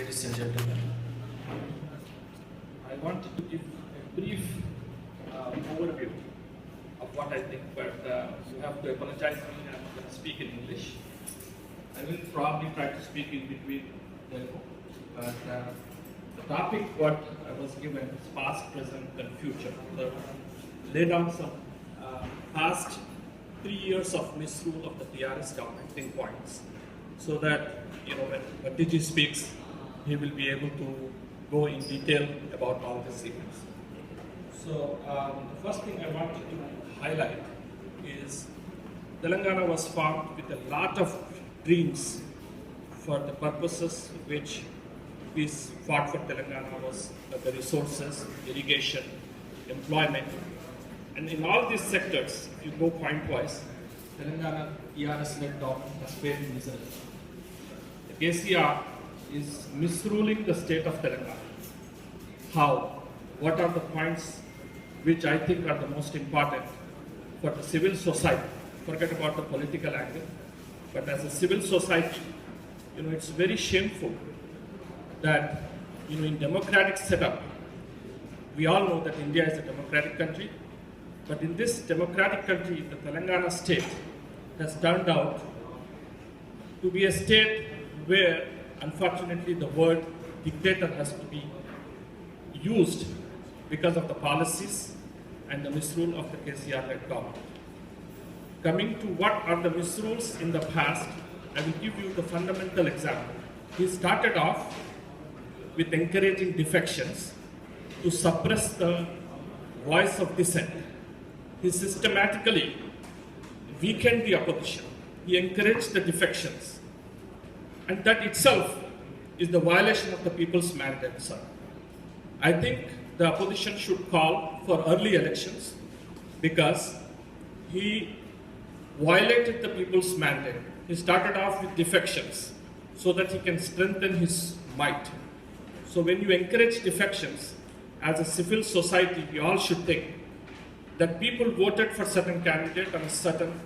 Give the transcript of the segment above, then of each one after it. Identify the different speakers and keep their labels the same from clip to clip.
Speaker 1: Ladies and gentlemen, I wanted to give a brief overview of what I think, but you have to apologize to me. I'm going to speak in English. I will probably try to speak in between Telugu, but the topic what I was given is past, present, and future. So, lay down some past 3 years of misrule of the TRS government in points, so that when Bhatti speaks, he will be able to go in detail about all these events. So the first thing I wanted to highlight is Telangana was formed with a lot of dreams for the purposes which we fought for. Telangana was the resources, irrigation, employment, and in all these sectors, if you go point-wise, Telangana TRS-led government has failed miserably. The KCR is misruling the state of Telangana. How? What are the points which I think are the most important for the civil society? Forget about the political angle, but as a civil society, it's very shameful that in democratic setup, we all know that India is a democratic country, but in this democratic country, the Telangana state has turned out to be a state where, unfortunately, the word dictator has to be used because of the policies and the misrule of the KCR-led government. Coming to what are the misrules in the past, I will give you the fundamental example. He started off with encouraging defections to suppress the voice of dissent. He systematically weakened the opposition. He encouraged the defections. And that itself is the violation of the people's mandate, sir. I think the opposition should call for early elections because he violated the people's mandate. He started off with defections so that he can strengthen his might. So when you encourage defections, as a civil society, we all should think that people voted for certain candidate on a certain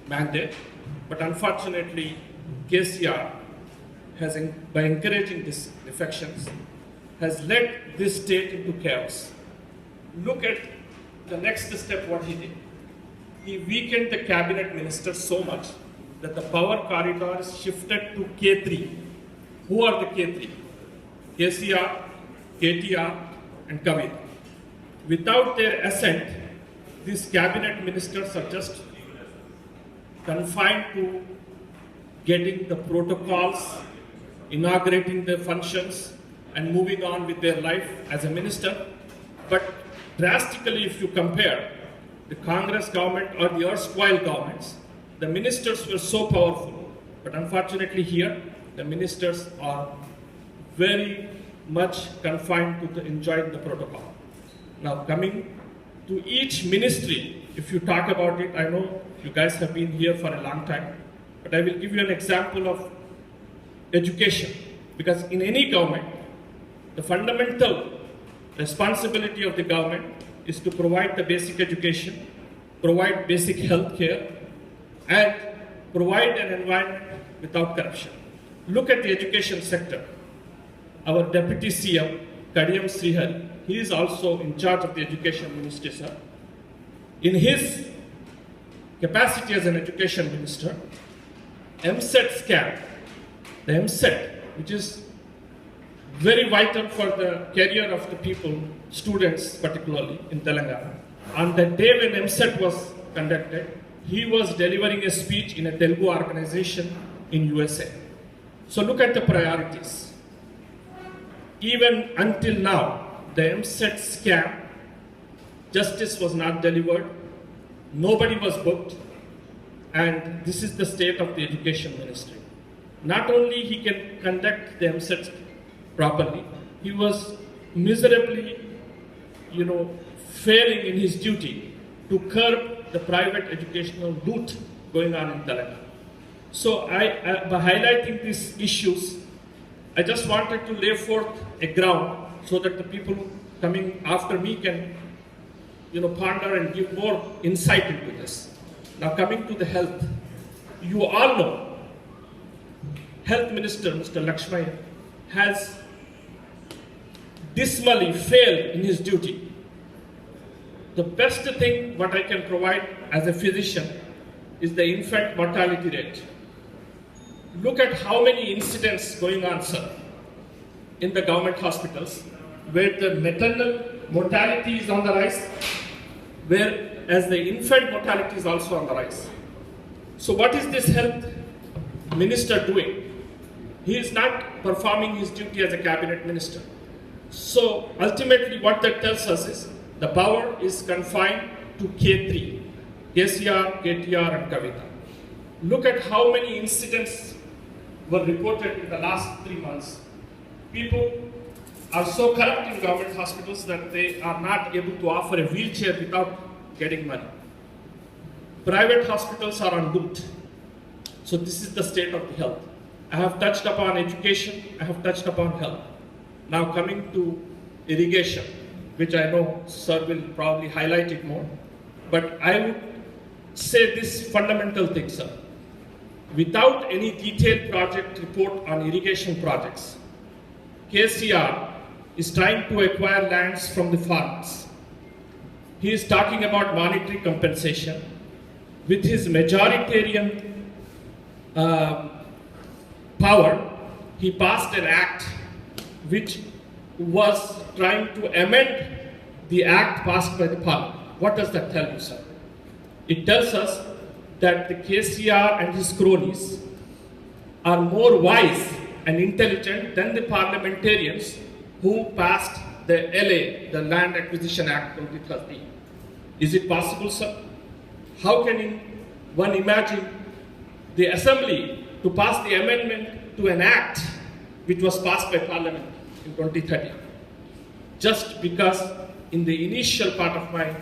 Speaker 1: mandate, but unfortunately, KCR by encouraging these defections, has led this state into chaos. Look at the next step, what he did. He weakened the cabinet ministers so much that the power corridors shifted to K3. Who are the K3? KCR, KTR, and Kavita. Without their assent, these cabinet ministers are just confined to getting the protocols, inaugurating the functions, and moving on with their life as a minister. But drastically, if you compare the Congress government or the erstwhile governments, the ministers were so powerful. But unfortunately here, the ministers are very much confined to enjoying the protocol. Now coming to each ministry, if you talk about it, I know you guys have been here for a long time, but I will give you an example of education. Because in any government, the fundamental responsibility of the government is to provide the basic education, provide basic health care, and provide an environment without corruption. Look at the education sector. Our Deputy CM, Kadiyam Srihari, he is also in charge of the education ministry, sir. In his capacity as an education minister, MSET scam, the MSET, which is very vital for the career of the people, students particularly in Telangana. On the day when MSET was conducted, he was delivering a speech in a Telugu organization in USA. So look at the priorities. Even until now, the MSET scam, justice was not delivered, nobody was booked, and this is the state of the education ministry. Not only he can conduct the MSET properly, he was miserably, failing in his duty to curb the private educational loot going on in Telangana. So by highlighting these issues, I just wanted to lay forth a ground so that the people coming after me can, ponder and give more insight into this. Now coming to the health, you all know Health Minister, Mr. Lakshmaya, has dismally failed in his duty. The best thing what I can provide as a physician is the infant mortality rate. Look at how many incidents going on, sir, in the government hospitals, where the maternal mortality is on the rise, whereas the infant mortality is also on the rise. So what is this health minister doing? He is not performing his duty as a cabinet minister. So ultimately what that tells us is the power is confined to K3, KCR, KTR and Kavita. Look at how many incidents were reported in the last 3 months. People are so corrupt in government hospitals that they are not able to offer a wheelchair without getting money. Private hospitals are on loot. So this is the state of the health. I have touched upon education, I have touched upon health. Now coming to irrigation, which I know sir will probably highlight it more. But I would say this fundamental thing, sir. Without any detailed project report on irrigation projects, KCR is trying to acquire lands from the farmers. He is talking about monetary compensation. With his majoritarian power, he passed an act which was trying to amend the act passed by the parliament. What does that tell you, sir? It tells us that the KCR and his cronies are more wise and intelligent than the parliamentarians who passed the LA, the Land Acquisition Act 2013. Is it possible, sir? How can one imagine the assembly to pass the amendment to an act which was passed by parliament in 2013? Just because in the initial part of my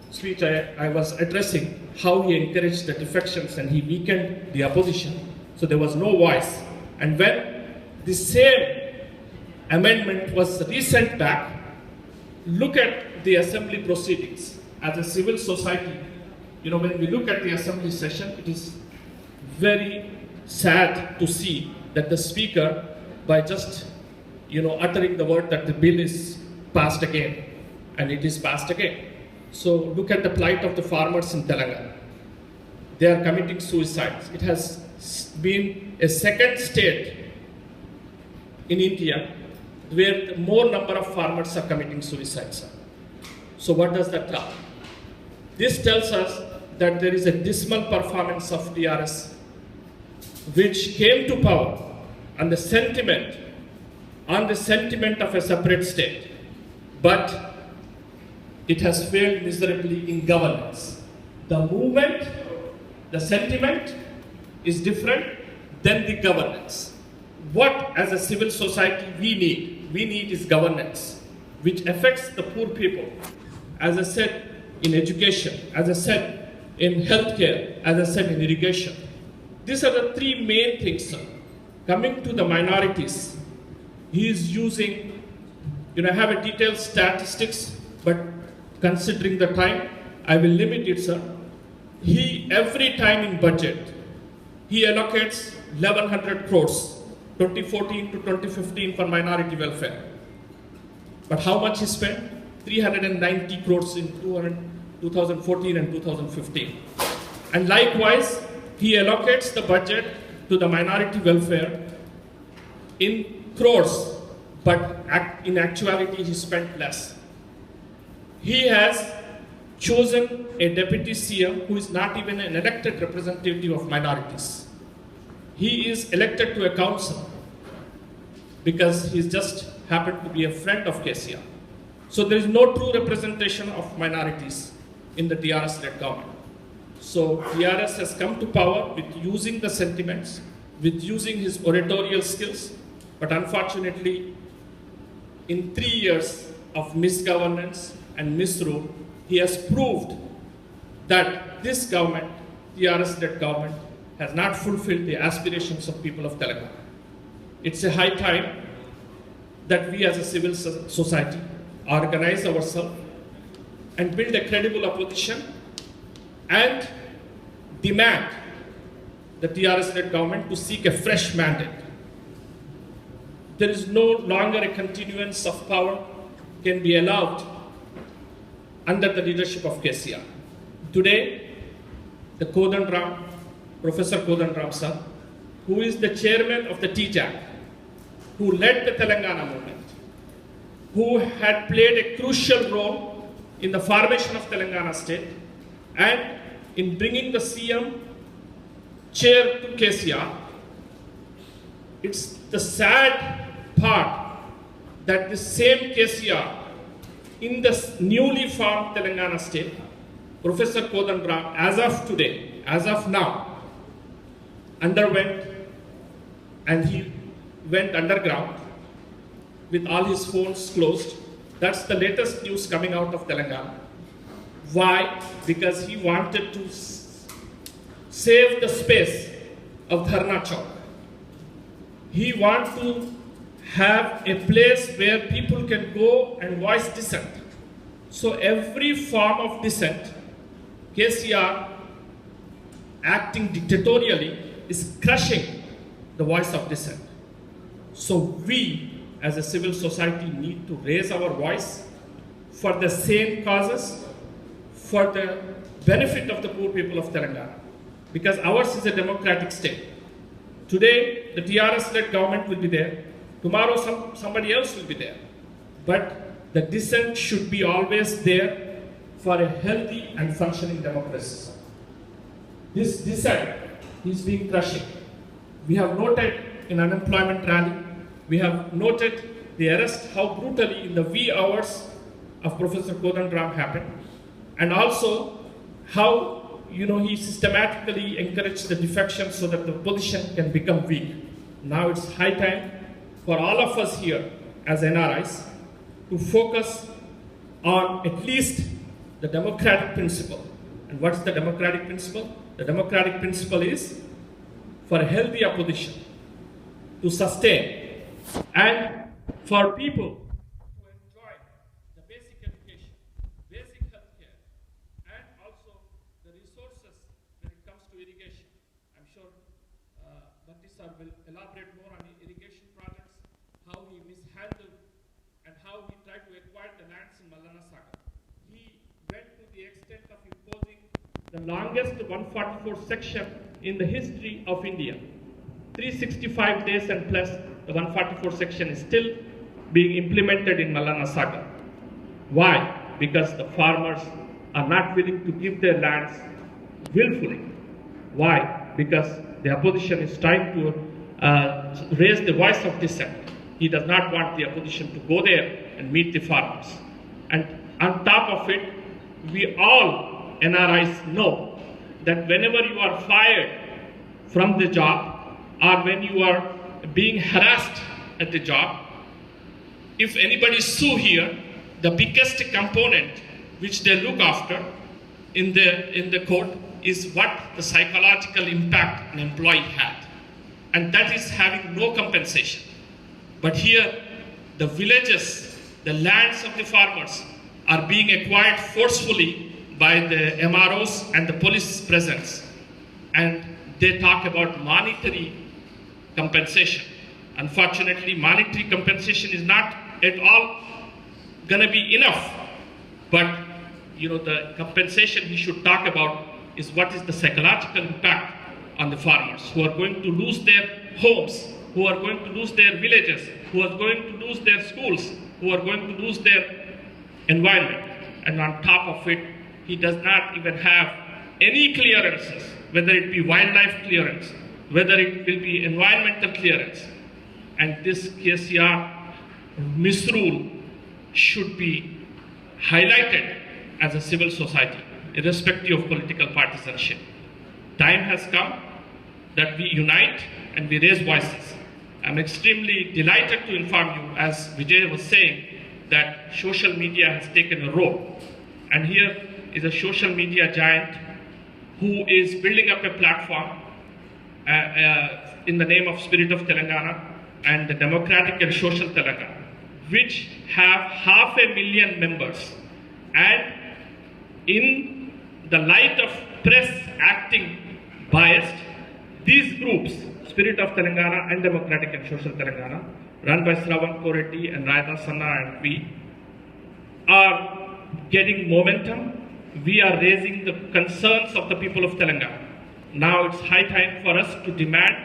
Speaker 1: speech I was addressing how he encouraged the defections and he weakened the opposition, so there was no voice. And when the same amendment was resent back, look at the assembly proceedings. As a civil society, when we look at the assembly session, it is very sad to see that the speaker, by just uttering the word that the bill is passed again, and it is passed again. So look at the plight of the farmers in Telangana. They are committing suicides. It has been a second state in India where more number of farmers are committing suicides. So what does that tell? This tells us that there is a dismal performance of TRS which came to power on the sentiment of a separate state, but it has failed miserably in governance. The movement, the sentiment is different than the governance. What as a civil society we need is governance, which affects the poor people. As I said, in education, as I said, in healthcare, as I said, in irrigation. These are the three main things, sir. Coming to the minorities, he is using, I have a detailed statistics, but considering the time, I will limit it, sir. He, every time in budget, he allocates 1100 crores, 2014 to 2015 for minority welfare. But how much he spent? 390 crores in 2014 and 2015. And likewise, he allocates the budget to the minority welfare in crores, but in actuality he spent less. He has chosen a deputy CM who is not even an elected representative of minorities. He is elected to a council because he's just happened to be a friend of KCR. So there is no true representation of minorities in the DRS-led government. So DRS has come to power with using the sentiments, with using his oratorial skills, but unfortunately, in 3 years of misgovernance and misrule, he has proved that this government, DRS-led government, has not fulfilled the aspirations of people of Telangana. It's a high time that we as a civil society organize ourselves and build a credible opposition and demand the TRS-led government to seek a fresh mandate. there is no longer a continuance of power can be allowed under the leadership of KCR. Today, the Kodandram, Professor Kodandram sir, who is the chairman of the TJAC, who led the Telangana movement, who had played a crucial role in the formation of Telangana state and in bringing the CM chair to KCR. It's the sad part that the same KCR in the newly formed Telangana state, Professor Kodandram, as of today, as of now, underwent and he went underground with all his phones closed. That's the latest news coming out of Telangana. Why? Because he wanted to save the space of Dharna Chowk. He wants to have a place where people can go and voice dissent. So every form of dissent, KCR acting dictatorially is crushing the voice of dissent. So we as a civil society need to raise our voice for the same causes, for the benefit of the poor people of Telangana. Because ours is a democratic state. Today, the TRS-led government will be there. Tomorrow, somebody else will be there. But the dissent should be always there for a healthy and functioning democracy. This dissent is being crushing. We have noted in unemployment rally, we have noted the arrest, how brutally in the wee hours of Professor Kodandram happened, and also how he systematically encouraged the defection so that the opposition can become weak. Now it's high time for all of us here as NRIs to focus on at least the democratic principle. And what's the democratic principle? The democratic principle is for a healthy opposition to sustain and for people to enjoy the basic education, basic health care, and also the resources when it comes to irrigation. I'm sure Bhatti sir will elaborate more on the irrigation projects, how he mishandled and how he tried to acquire the lands in Mallana Sagar. He went to the extent of imposing the longest 144 section in the history of India. 365 days and plus the 144 section is still being implemented in Mallana Sagar. Why? Because the farmers are not willing to give their lands willfully. Why? Because the opposition is trying to raise the voice of dissent. He does not want the opposition to go there and meet the farmers. And on top of it, we all NRIs know that whenever you are fired from the job or when you are being harassed at the job, if anybody sue here, the biggest component which they look after in the court is what the psychological impact an employee had. And that is having no compensation. But here, the villages, the lands of the farmers are being acquired forcefully by the MROs and the police presence. And they talk about monetary compensation. Unfortunately, monetary compensation is not at all gonna be enough. But the compensation we should talk about is what is the psychological impact on the farmers who are going to lose their homes, who are going to lose their villages, who are going to lose their schools, who are going to lose their environment. And on top of it, he does not even have any clearances, whether it be wildlife clearance, whether it will be environmental clearance. And this KCR misrule should be highlighted as a civil society, irrespective of political partisanship. Time has come that we unite and we raise voices. I'm extremely delighted to inform you, as Vijay was saying, that social media has taken a role. And here is a social media giant who is building up a platform in the name of Spirit of Telangana and the Democratic and Social Telangana, which have 500,000 members. And in the light of press acting biased, these groups Spirit of Telangana and Democratic and Social Telangana, run by Sravan Koreddy and Raida Sanna and we, are getting momentum. We are raising the concerns of the people of Telangana. Now it's high time for us to demand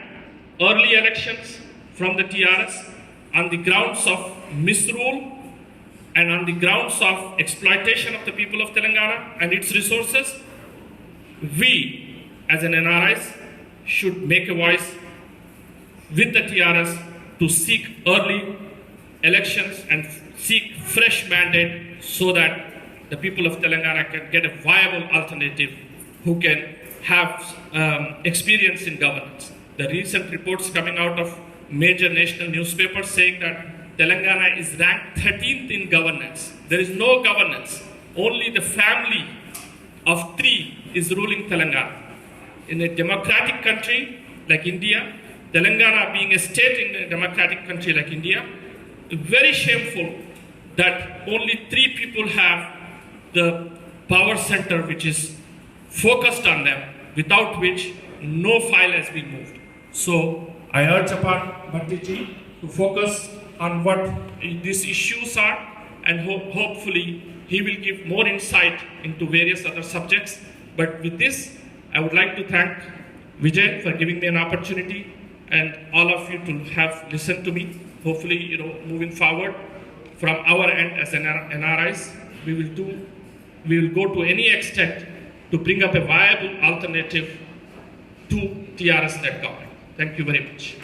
Speaker 1: early elections from the TRS on the grounds of misrule and on the grounds of exploitation of the people of Telangana and its resources. We, as an NRIs, should make a voice with the TRS to seek early elections and seek fresh mandate so that the people of Telangana can get a viable alternative who can have experience in governance. The recent reports coming out of major national newspapers saying that Telangana is ranked 13th in governance. There is no governance. Only the family of three is ruling Telangana. In a democratic country like India, Telangana being a state in a democratic country like India, very shameful that only three people have the power center which is focused on them, without which no file has been moved. So I urge upon Bhatti ji to focus on what these issues are, and hopefully he will give more insight into various other subjects. But with this, I would like to thank Vijay for giving me an opportunity and all of you to have listened to me. Hopefully, moving forward from our end as NRIs, we will go to any extent to bring up a viable alternative to TRS-led government. Thank you very much.